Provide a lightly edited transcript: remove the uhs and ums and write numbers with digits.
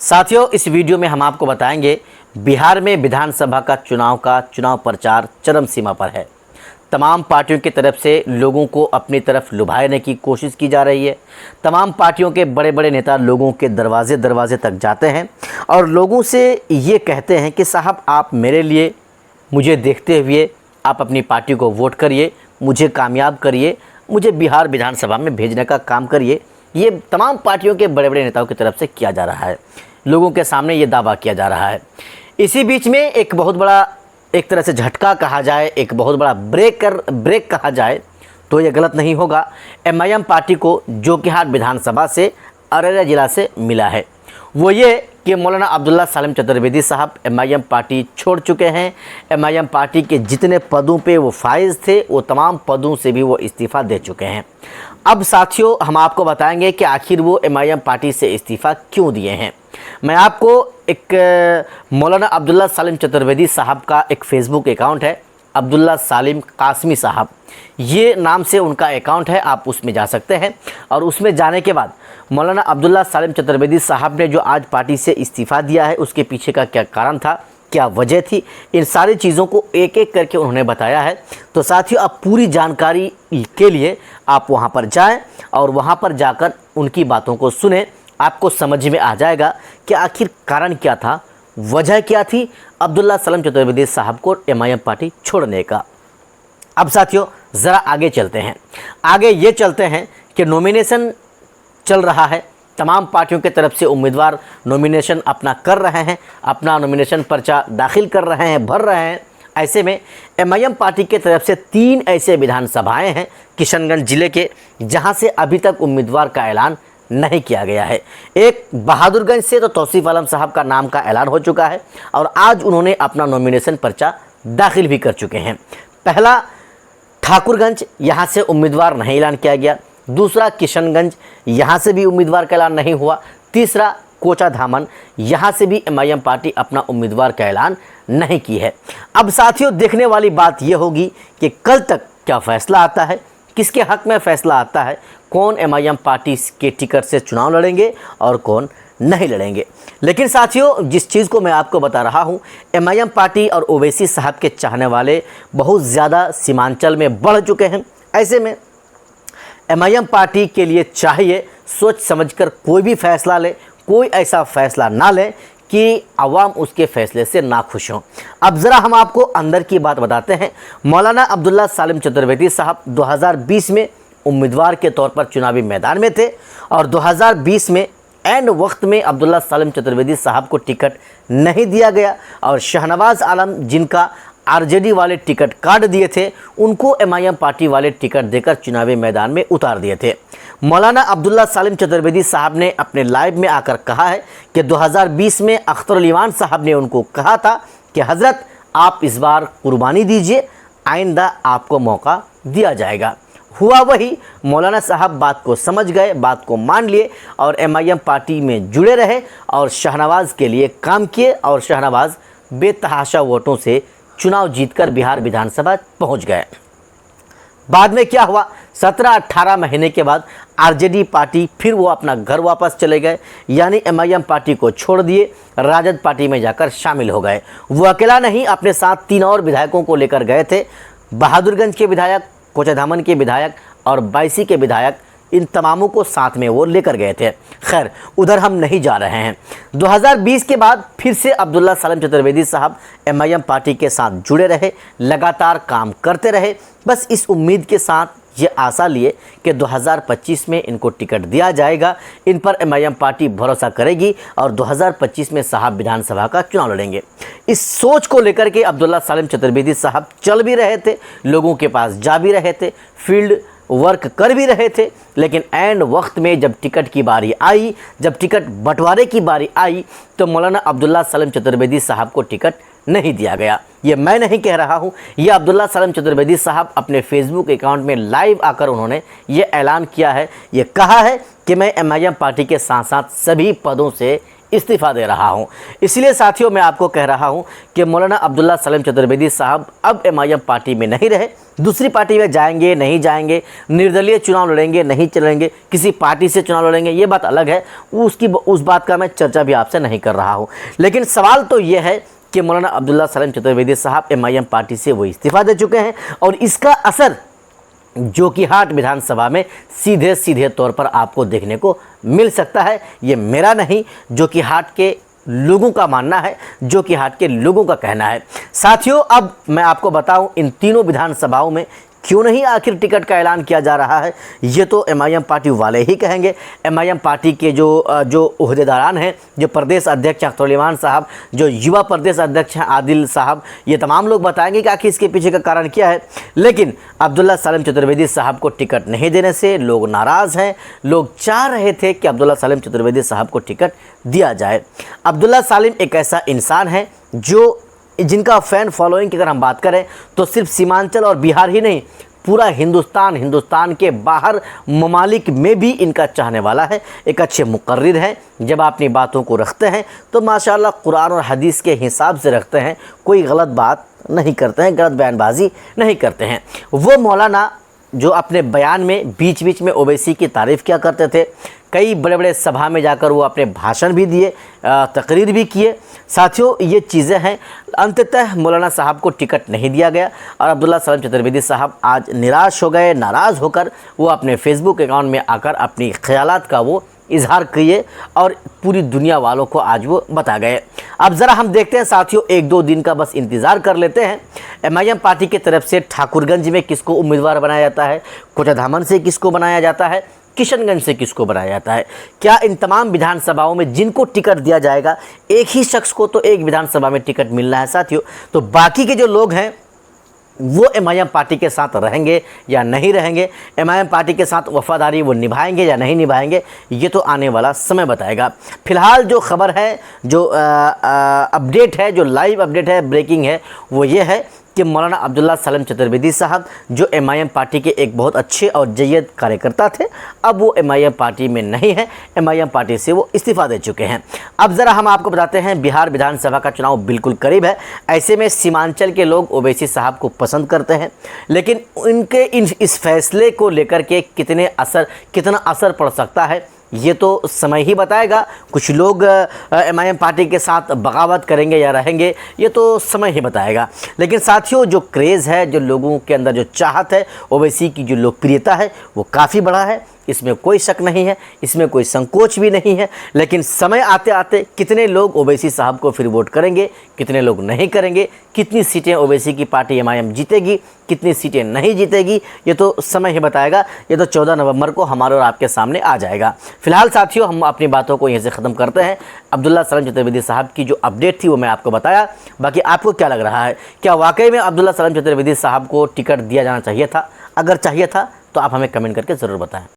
साथियों, इस वीडियो में हम आपको बताएंगे बिहार में विधानसभा का चुनाव प्रचार चरम सीमा पर है। तमाम पार्टियों की तरफ से लोगों को अपनी तरफ लुभाने की कोशिश की जा रही है। तमाम पार्टियों के बड़े बड़े नेता लोगों के दरवाजे दरवाजे तक जाते हैं और लोगों से ये कहते हैं कि साहब, आप मेरे लिए मुझे देखते हुए आप अपनी पार्टी को वोट करिए, मुझे कामयाब करिए, मुझे बिहार विधानसभा में भेजने का काम करिए। ये तमाम पार्टियों के बड़े बड़े नेताओं की तरफ से किया जा रहा है, लोगों के सामने ये दावा किया जा रहा है। इसी बीच में एक बहुत बड़ा, एक तरह से झटका कहा जाए, एक बहुत बड़ा ब्रेक कहा जाए तो ये गलत नहीं होगा। एमआईएम पार्टी को जोकीहाट विधानसभा से अररिया जिला से मिला है, वो ये कि मौलाना अब्दुल्ला सालिम चतुर्वेदी साहब एमआईएम पार्टी छोड़ चुके हैं। एमआईएम पार्टी के जितने पदों पे वो फाइज थे, वो तमाम पदों से भी वो इस्तीफ़ा दे चुके हैं। अब साथियों, हम आपको बताएंगे कि आखिर वो एमआईएम पार्टी से इस्तीफ़ा क्यों दिए हैं। मैं आपको एक मौलाना अब्दुल्ला सालिम चतुर्वेदी साहब का एक फ़ेसबुक अकाउंट है, अब्दुल्ला सालिम कासमी साहब, ये नाम से उनका अकाउंट है। आप उसमें जा सकते हैं और उसमें जाने के बाद मौलाना अब्दुल्ला सालिम चतुर्वेदी साहब ने जो आज पार्टी से इस्तीफ़ा दिया है, उसके पीछे का क्या कारण था, क्या वजह थी, इन सारी चीज़ों को एक एक करके उन्होंने बताया है। तो साथियों, आप पूरी जानकारी के लिए आप वहाँ पर जाएं और वहाँ पर जाकर उनकी बातों को सुने। आपको समझ में आ जाएगा कि आखिर कारण क्या था, वजह क्या थी अब्दुल्ला सालिम चतुर्वेदी साहब को एमआईएम पार्टी छोड़ने का। अब साथियों, ज़रा आगे चलते हैं। आगे ये चलते हैं कि नॉमिनेशन चल रहा है, तमाम पार्टियों के तरफ से उम्मीदवार नॉमिनेशन अपना कर रहे हैं, अपना नॉमिनेशन पर्चा दाखिल कर रहे हैं, भर रहे हैं। ऐसे में एमआईएम पार्टी के तरफ से 3 ऐसे विधानसभाएं हैं किशनगंज जिले के, जहां से अभी तक उम्मीदवार का ऐलान नहीं किया गया है। एक बहादुरगंज से तो तौसीफ आलम साहब का नाम का ऐलान हो चुका है और आज उन्होंने अपना नॉमिनेशन पर्चा दाखिल भी कर चुके हैं। पहला ठाकुरगंज, यहाँ से उम्मीदवार नहीं ऐलान किया गया। दूसरा किशनगंज, यहाँ से भी उम्मीदवार का ऐलान नहीं हुआ। तीसरा कोचा धामन, यहाँ से भी एमआईएम पार्टी अपना उम्मीदवार का ऐलान नहीं की है। अब साथियों, देखने वाली बात यह होगी कि कल तक क्या फ़ैसला आता है, किसके हक़ में फ़ैसला आता है, कौन एमआईएम पार्टी के टिकट से चुनाव लड़ेंगे और कौन नहीं लड़ेंगे। लेकिन साथियों, जिस चीज़ को मैं आपको बता रहा हूँ, एमआईएम पार्टी और ओवैसी साहब के चाहने वाले बहुत ज़्यादा सीमांचल में बढ़ चुके हैं। ऐसे में एमआईएम पार्टी के लिए चाहिए सोच समझकर कोई भी फ़ैसला ले, कोई ऐसा फ़ैसला ना ले कि अवाम उसके फ़ैसले से नाखुश हों। अब ज़रा हम आपको अंदर की बात बताते हैं। मौलाना अब्दुल्ला सालिम चतुर्वेदी साहब 2020 में उम्मीदवार के तौर पर चुनावी मैदान में थे और 2020 में एंड वक्त में अब्दुल्ला सालिम चतुर्वेदी साहब को टिकट नहीं दिया गया और शहनवाज आलम, जिनका आरजेडी वाले टिकट काट दिए थे, उनको एमआईएम पार्टी वाले टिकट देकर चुनावी मैदान में उतार दिए थे। मौलाना अब्दुल्ला सालिम चतुर्वेदी साहब ने अपने लाइव में आकर कहा है कि 2020 में अख्तर अली वान साहब ने उनको कहा था कि हज़रत, आप इस बार कुर्बानी दीजिए, आइंदा आपको मौका दिया जाएगा। हुआ वही, मौलाना साहब बात को समझ गए, बात को मान लिए और एमआईएम पार्टी में जुड़े रहे और शहनवाज के लिए काम किए और शहनवाज बेतहाशा वोटों से चुनाव जीतकर बिहार विधानसभा पहुंच गए। बाद में क्या हुआ, 17-18 महीने के बाद आरजेडी पार्टी फिर वो अपना घर वापस चले गए, यानी एमआईएम पार्टी को छोड़ दिए, राजद पार्टी में जाकर शामिल हो गए। वो अकेला नहीं, अपने साथ 3 और विधायकों को लेकर गए थे, बहादुरगंज के विधायक, कोचाधामन के विधायक और बायसी के विधायक, इन तमामों को साथ में वो लेकर गए थे। खैर, उधर हम नहीं जा रहे हैं। 2020 के बाद फिर से अब्दुल्ला सालिम चतुर्वेदी साहब एमआईएम पार्टी के साथ जुड़े रहे, लगातार काम करते रहे, बस इस उम्मीद के साथ, ये आशा लिए कि 2025 में इनको टिकट दिया जाएगा, इन पर एमआईएम पार्टी भरोसा करेगी और 2025 में साहब विधानसभा का चुनाव लड़ेंगे। इस सोच को लेकर के अब्दुल्ला सालिम चतुर्वेदी साहब चल भी रहे थे, लोगों के पास जा भी रहे थे, फील्ड वर्क कर भी रहे थे। लेकिन एंड वक्त में जब टिकट की बारी आई, जब टिकट बंटवारे की बारी आई, तो मौलाना अब्दुल्ला सालिम चतुर्वेदी साहब को टिकट नहीं दिया गया। ये मैं नहीं कह रहा हूँ, ये अब्दुल्ला सालिम चतुर्वेदी साहब अपने फेसबुक अकाउंट में लाइव आकर उन्होंने ये ऐलान किया है, ये कहा है कि मैं एमआईएम पार्टी के साथ साथ सभी पदों से इस्तीफ़ा दे रहा हूं। इसलिए साथियों मैं आपको कह रहा हूं कि मौलाना अब्दुल्ला सलीम चतुर्वेदी साहब अब एमआईएम पार्टी में नहीं रहे, दूसरी पार्टी में जाएंगे नहीं जाएंगे, निर्दलीय चुनाव लड़ेंगे नहीं चलेंगे, किसी पार्टी से चुनाव लड़ेंगे, ये बात अलग है, उस बात का मैं चर्चा भी आपसे नहीं कर रहा हूँ। लेकिन सवाल तो ये है कि मौलाना अब्दुल्ला सलीम चतुर्वेदी साहब एमआईएम पार्टी से वो इस्तीफ़ा दे चुके हैं और इसका असर जोकीहाट विधानसभा में सीधे सीधे तौर पर आपको देखने को मिल सकता है। ये मेरा नहीं, जोकीहाट के लोगों का मानना है, जोकीहाट के लोगों का कहना है। साथियों अब मैं आपको बताऊं इन तीनों विधानसभाओं में क्यों नहीं आखिर टिकट का ऐलान किया जा रहा है, ये तो एमआईएम पार्टी वाले ही कहेंगे। एमआईएम पार्टी के जो ओहदेदारान हैं, जो प्रदेश अध्यक्ष अख्तर इमान साहब, जो युवा प्रदेश अध्यक्ष हैं आदिल साहब, ये तमाम लोग बताएंगे कि आखिर इसके पीछे का कारण क्या है। लेकिन अब्दुल्ला सलीम चतुर्वेदी साहब को टिकट नहीं देने से लोग नाराज़ हैं। लोग चाह रहे थे कि अब्दुल्ला सलीम चतुर्वेदी साहब को टिकट दिया जाए। अब्दुल्ला सलीम एक ऐसा इंसान है जिनका फ़ैन फॉलोइंग की अगर हम बात करें तो सिर्फ सीमांचल और बिहार ही नहीं, पूरा हिंदुस्तान के बाहर ममालिक में भी इनका चाहने वाला है। एक अच्छे मुकर्रिर हैं, जब अपनी बातों को रखते हैं तो माशाल्लाह कुरान और हदीस के हिसाब से रखते हैं, कोई गलत बात नहीं करते हैं, गलत बयानबाजी नहीं करते हैं। वो मौलाना जो अपने बयान में बीच बीच में ओवैसी की तारीफ़ किया करते थे, कई बड़े बड़े सभा में जाकर वो अपने भाषण भी दिए, तकरीर भी किए। साथियों ये चीज़ें हैं। अंततः मौलाना साहब को टिकट नहीं दिया गया और अब्दुल्ला सलीम चतुर्वेदी साहब आज निराश हो गए, नाराज़ होकर वो अपने फेसबुक अकाउंट में आकर अपनी ख्यालात का वो इजहार किए और पूरी दुनिया वालों को आज वो बता गए। अब ज़रा हम देखते हैं साथियों, एक दो दिन का बस इंतज़ार कर लेते हैं। एमआईएम पार्टी की तरफ से ठाकुरगंज में किसको उम्मीदवार बनाया जाता है, कोटाधामन से किसको बनाया जाता है, किशनगंज से किसको बनाया जाता है। क्या इन तमाम विधानसभाओं में जिनको टिकट दिया जाएगा, एक ही शख्स को तो एक विधानसभा में टिकट मिलना है साथियों, तो बाकी के जो लोग हैं वो एमआईएम पार्टी के साथ रहेंगे या नहीं रहेंगे, एमआईएम पार्टी के साथ वफादारी वो निभाएंगे या नहीं निभाएंगे, ये तो आने वाला समय बताएगा। फिलहाल जो खबर है, जो अपडेट है, जो लाइव अपडेट है, ब्रेकिंग है, वो ये है कि मौलाना अब्दुल्ला सलीम चतुर्वेदी साहब जो एमआईएम पार्टी के एक बहुत अच्छे और जय्यद कार्यकर्ता थे, अब वो एमआईएम पार्टी में नहीं है, एमआईएम पार्टी से वो इस्तीफ़ा दे चुके हैं। अब ज़रा हम आपको बताते हैं, बिहार विधानसभा का चुनाव बिल्कुल करीब है। ऐसे में सीमांचल के लोग ओवैसी साहब को पसंद करते हैं, लेकिन उनके इस फैसले को लेकर के कितना असर पड़ सकता है ये तो समय ही बताएगा। कुछ लोग एमआईएम पार्टी के साथ बगावत करेंगे या रहेंगे, ये तो समय ही बताएगा। लेकिन साथियों जो क्रेज़ है, जो लोगों के अंदर जो चाहत है, ओवैसी की जो लोकप्रियता है वो काफ़ी बड़ा है, इसमें कोई शक नहीं है, इसमें कोई संकोच भी नहीं है। लेकिन समय आते आते कितने लोग ओवैसी साहब को फिर वोट करेंगे, कितने लोग नहीं करेंगे, कितनी सीटें ओवैसी की पार्टी एमआईएम जीतेगी, कितनी सीटें नहीं जीतेगी, ये तो समय ही बताएगा। ये तो 14 नवंबर को हमारे और आपके सामने आ जाएगा। फिलहाल साथियों हम अपनी बातों को यहीं से ख़त्म करते हैं। अब्दुल्ला सलीम चतुर्वेदी साहब की जो अपडेट थी वो मैं आपको बताया। बाकी आपको क्या लग रहा है, क्या वाकई में अब्दुल्ला सलीम चतुर्वेदी साहब को टिकट दिया जाना चाहिए था? अगर चाहिए था तो आप हमें कमेंट करके ज़रूर बताएं।